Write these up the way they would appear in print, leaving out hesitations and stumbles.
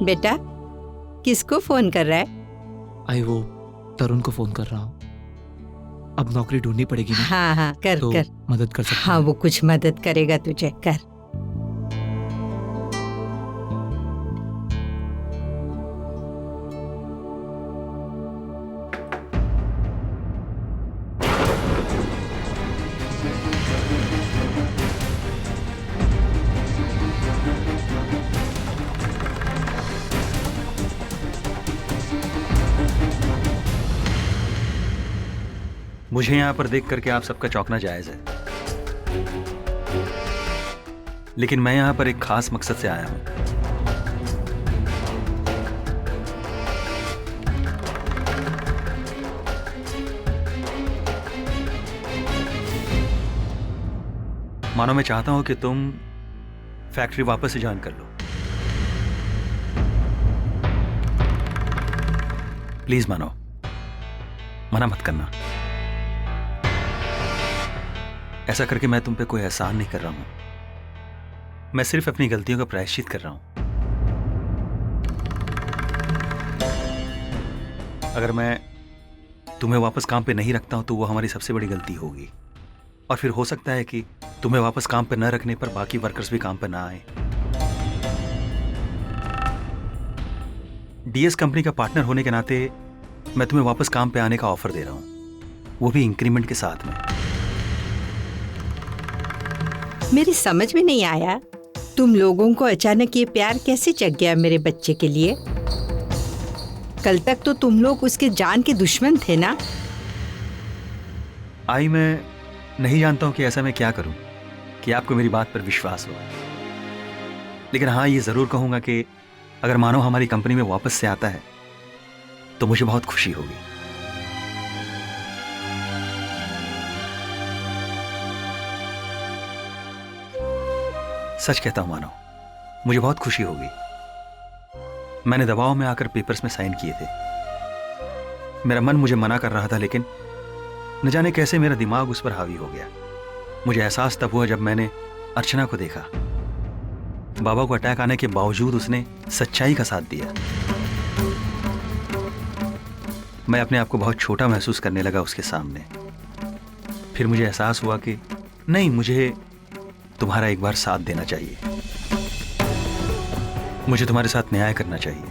बेटा किसको फोन कर रहा है? आई वो तरुण को फोन कर रहा हूँ। अब नौकरी ढूंढनी पड़ेगी ना। हाँ हाँ कर तो कर। मदद कर सकते हाँ वो कुछ मदद करेगा तुझे, कर। मुझे यहाँ पर देख करके आप सबका चौंकना जायज है, लेकिन मैं यहाँ पर एक खास मकसद से आया हूं। मानो मैं चाहता हूं कि तुम फैक्ट्री वापस से ज्वाइन कर लो। प्लीज मानो, मना मत करना। ऐसा करके मैं तुम पे कोई एहसान नहीं कर रहा हूं, मैं सिर्फ अपनी गलतियों का प्रायश्चित कर रहा हूं। अगर मैं तुम्हें वापस काम पे नहीं रखता हूं तो वो हमारी सबसे बड़ी गलती होगी, और फिर हो सकता है कि तुम्हें वापस काम पे न रखने पर बाकी वर्कर्स भी काम पे ना आए। डीएस कंपनी का पार्टनर होने के नाते मैं तुम्हें वापस काम पे आने का ऑफर दे रहा हूं, वो भी इंक्रीमेंट के साथ में। मेरी समझ में नहीं आया, तुम लोगों को अचानक ये प्यार कैसे जग गया मेरे बच्चे के लिए? कल तक तो तुम लोग उसके जान के दुश्मन थे ना। आई मैं नहीं जानता हूं कि ऐसा मैं क्या करूं कि आपको मेरी बात पर विश्वास हो, लेकिन हाँ ये जरूर कहूंगा कि अगर मानो हमारी कंपनी में वापस से आता है तो मुझे बहुत खुशी होगी। सच कहता हूं मानो, मुझे बहुत खुशी होगी। मैंने दबाव में आकर पेपर्स में साइन किए थे। मेरा मन मुझे मना कर रहा था, लेकिन न जाने कैसे मेरा दिमाग उस पर हावी हो गया। मुझे एहसास तब हुआ जब मैंने अर्चना को देखा। बाबा को अटैक आने के बावजूद उसने सच्चाई का साथ दिया। मैं अपने आप को बहुत छोटा महसूस करने लगा उसके सामने। फिर मुझे एहसास हुआ कि नहीं, मुझे तुम्हारा एक बार साथ देना चाहिए, मुझे तुम्हारे साथ न्याय करना चाहिए,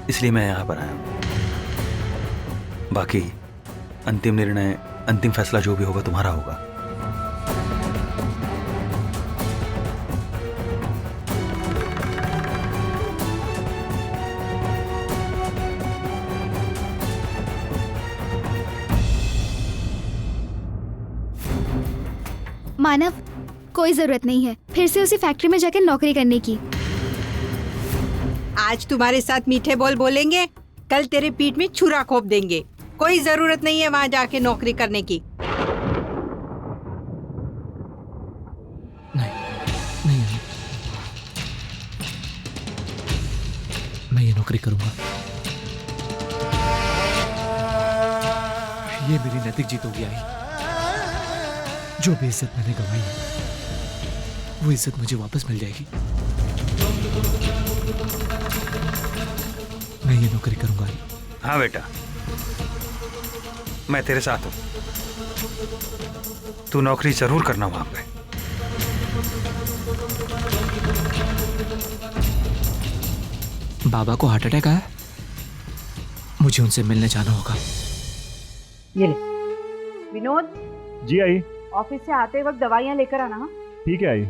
इसलिए मैं यहां पर आया हूं। बाकी अंतिम निर्णय, अंतिम फैसला जो भी होगा तुम्हारा होगा। मानव, कोई जरूरत नहीं है फिर से उसी फैक्ट्री में जाकर नौकरी करने की। आज तुम्हारे साथ मीठे बोल बोलेंगे, कल तेरे पीठ में छुरा खोप देंगे। कोई जरूरत नहीं है वहां जाके नौकरी करने की। नहीं, मैं ये नौकरी करूंगा। ये मेरी नैतिक जीत होगी। आई जो भी इज्जत मैंने गंवाई है वो इज्जत मुझे वापस मिल जाएगी। मैं ये नौकरी करूंगा। हाँ बेटा, मैं तेरे साथ हूं। तू नौकरी जरूर करना वहां पे। बाबा को हार्ट अटैक आया, मुझे उनसे मिलने जाना होगा। ये ले। विनोद जी आई। ऑफिस से आते वक्त दवाइयाँ लेकर आना। हाँ ठीक है आई।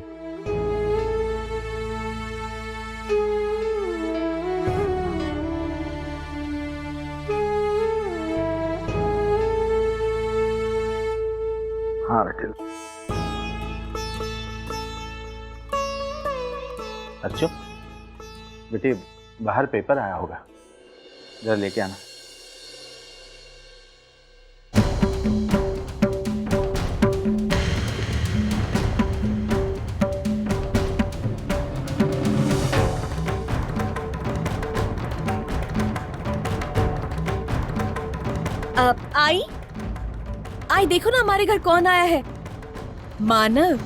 हाँ रखिल। अच्छा बेटे, बाहर पेपर आया होगा, जरा लेके आना। आई देखो ना हमारे घर कौन आया है। मानव।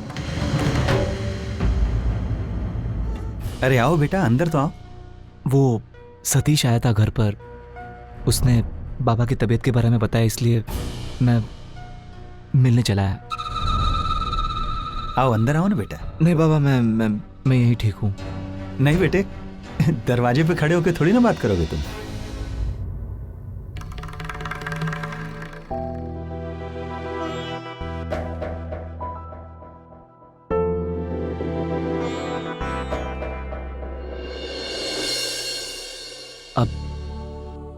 अरे आओ बेटा, अंदर तो आओ। वो सतीश आया था घर पर, उसने बाबा की तबीयत के बारे में बताया, इसलिए मैं मिलने चला आया। आओ अंदर आओ ना बेटा। नहीं बाबा, मैं यही ठीक हूँ। नहीं बेटे, दरवाजे पे खड़े होकर थोड़ी ना बात करोगे तुम।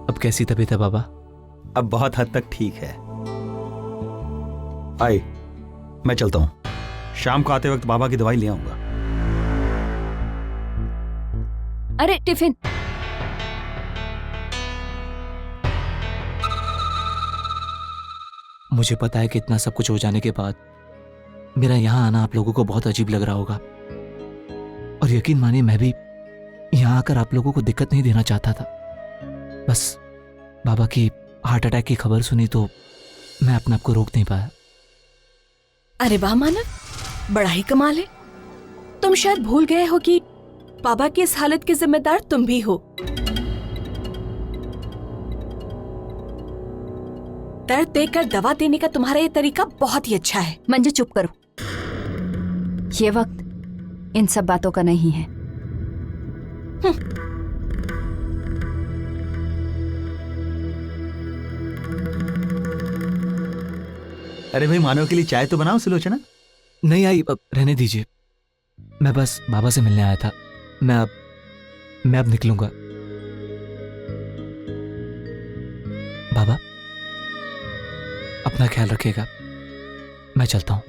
अब कैसी तबीयत है बाबा? अब बहुत हद तक ठीक है। आए, मैं चलता हूं। शाम को आते वक्त बाबा की दवाई ले आऊंगा। अरे टिफिन। मुझे पता है कि इतना सब कुछ हो जाने के बाद मेरा यहाँ आना आप लोगों को बहुत अजीब लग रहा होगा, और यकीन मानिए मैं भी यहाँ आकर आप लोगों को दिक्कत नहीं देना चाहता था। बस बाबा की हार्ट अटैक की खबर सुनी तो मैं अपने आप को रोक नहीं पाया। अरे वाह मानव, बड़ा ही कमाल है। तुम शायद भूल गए हो कि बाबा की इस हालत के जिम्मेदार तुम भी हो। दर्द देखकर दवा देने का तुम्हारा ये तरीका बहुत ही अच्छा है। मंजू चुप करो, ये वक्त इन सब बातों का नहीं है। अरे भाई, मानव के लिए चाय तो बनाओ सुलोचना। नहीं आई, अब रहने दीजिए। मैं बस बाबा से मिलने आया था। मैं अब निकलूंगा। बाबा अपना ख्याल रखिएगा, मैं चलता हूं।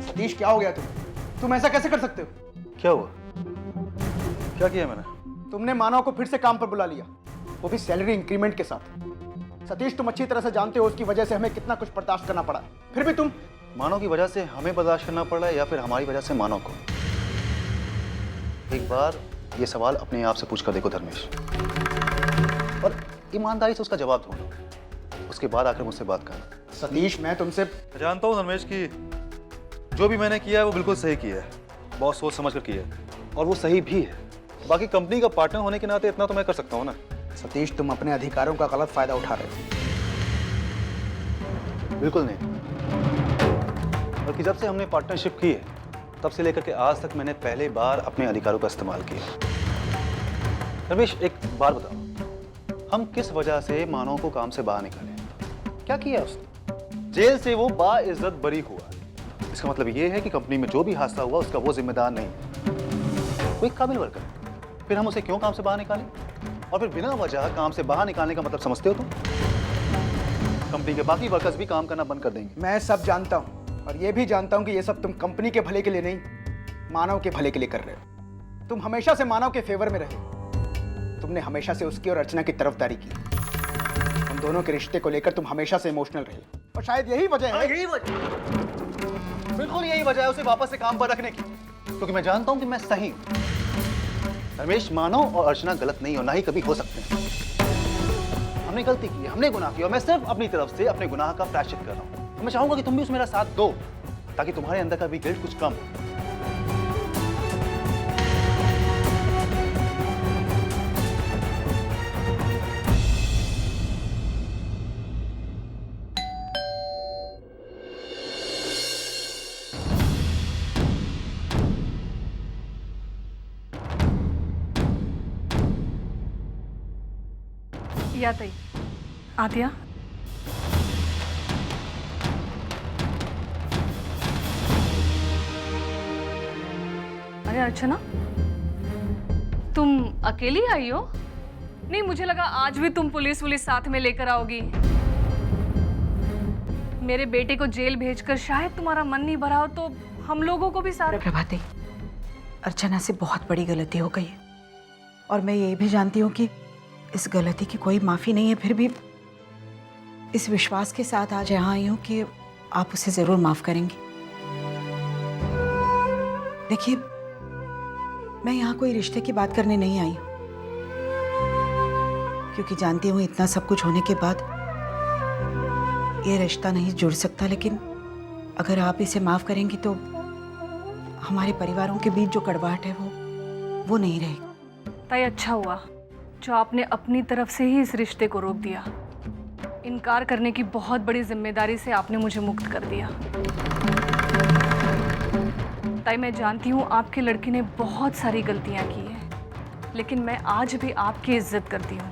सतीश, क्या हो गया तुम ऐसा कैसे कर सकते हो? क्या हुआ? क्या किया मैंने? तुमने मानव को फिर से काम पर बुला लिया, वो भी सैलरी इंक्रीमेंट के साथ। सतीश, तुम अच्छी तरह से जानते हो उसकी वजह से हमें कितना कुछ बर्दाश्त करना पड़ा, फिर भी तुम। मानव की वजह से हमें बर्दाश्त करना पड़ रहा है या फिर हमारी वजह से मानव को? एक बार ये सवाल अपने आप से पूछ कर देखो धर्मेश, और ईमानदारी से उसका जवाब ढूंढो, उसके बाद आकर मुझसे बात करना। सतीश, मैं तुमसे जानता हूँ धर्मेश की जो भी मैंने किया है वो बिल्कुल सही किया है, बहुत सोच समझ कर किया है, और वो सही भी है। बाकी कंपनी का पार्टनर होने के नाते इतना तो मैं कर सकता हूँ ना। सतीश, तुम अपने अधिकारों का गलत फायदा उठा रहे हो। बिल्कुल नहीं, बल्कि जब से हमने पार्टनरशिप की है तब से लेकर के आज तक मैंने पहले बार अपने अधिकारों का इस्तेमाल किया। रमेश, एक बार बताओ, हम किस वजह से मानव को काम से बाहर निकाले? क्या किया उसने? जेल से वो बाइज्जत बरी हुआ। इसका मतलब ये है कि कंपनी में जो भी हादसा हुआ उसका वो जिम्मेदार नहीं है, वो एक काबिल वर्कर है। फिर हम उसे क्यों काम से बाहर निकालें? और फिर बिना वजह काम से बाहर निकालने का मतलब समझते हो तुम? कंपनी के बाकी वर्कर्स भी काम करना बंद कर देंगे। मैं सब जानता हूँ, और ये भी जानता हूँ कि ये सब तुम कंपनी के भले के लिए नहीं, मानव के भले के लिए कर रहे हो। तुम हमेशा से मानव के फेवर में रहे, तुमने हमेशा से उसकी और अर्चना की तरफदारी की। उन दोनों के रिश्ते को लेकर तुम हमेशा से इमोशनल रहे, और शायद यही वजह है। यही वजह, बिल्कुल यही वजह है उसे वापस से काम पर रखने की, क्योंकि मैं जानता हूं कि मैं सही हूं। रमेश, मानव और अर्चना गलत नहीं और ना ही कभी हो सकते हैं। हमने गलती की, हमने गुनाह किया, और मैं सिर्फ अपनी तरफ से अपने गुनाह का प्रायश्चित कर रहा हूं। मैं चाहूंगा कि तुम भी उसमें मेरा साथ दो, ताकि तुम्हारे अंदर का भी गिल्ट कुछ कम हो। या ताई आद्या, अरे अर्चना, तुम अकेली आई हो? नहीं, मुझे लगा आज भी तुम पुलिस साथ में लेकर आओगी। मेरे बेटे को जेल भेजकर शायद तुम्हारा मन नहीं भरा हो, तो हम लोगों को भी साथ। प्रभाती, अर्चना से बहुत बड़ी गलती हो गई है और मैं ये भी जानती हूँ कि इस गलती की कोई माफी नहीं है। फिर भी इस विश्वास के साथ आज यहाँ आई हूँ कि आप उसे जरूर माफ करेंगी। देखिए, मैं यहाँ कोई रिश्ते की बात करने नहीं आई हूँ, क्योंकि जानती हूँ इतना सब कुछ होने के बाद ये रिश्ता नहीं जुड़ सकता। लेकिन अगर आप इसे माफ करेंगी तो हमारे परिवारों के बीच जो कड़वाहट है वो नहीं रहेगी। ताई, अच्छा हुआ जो आपने अपनी तरफ से ही इस रिश्ते को रोक दिया। इनकार करने की बहुत बड़ी जिम्मेदारी से आपने मुझे मुक्त कर दिया। ताई, मैं जानती हूँ आपके लड़के ने बहुत सारी गलतियाँ की हैं, लेकिन मैं आज भी आपकी इज्जत करती हूँ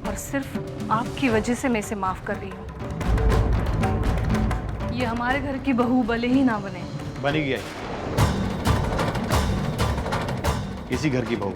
और सिर्फ आपकी वजह से मैं इसे माफ कर रही हूँ। ये हमारे घर की बहू भले ही ना बने, बनी गया, इसी घर की बहू।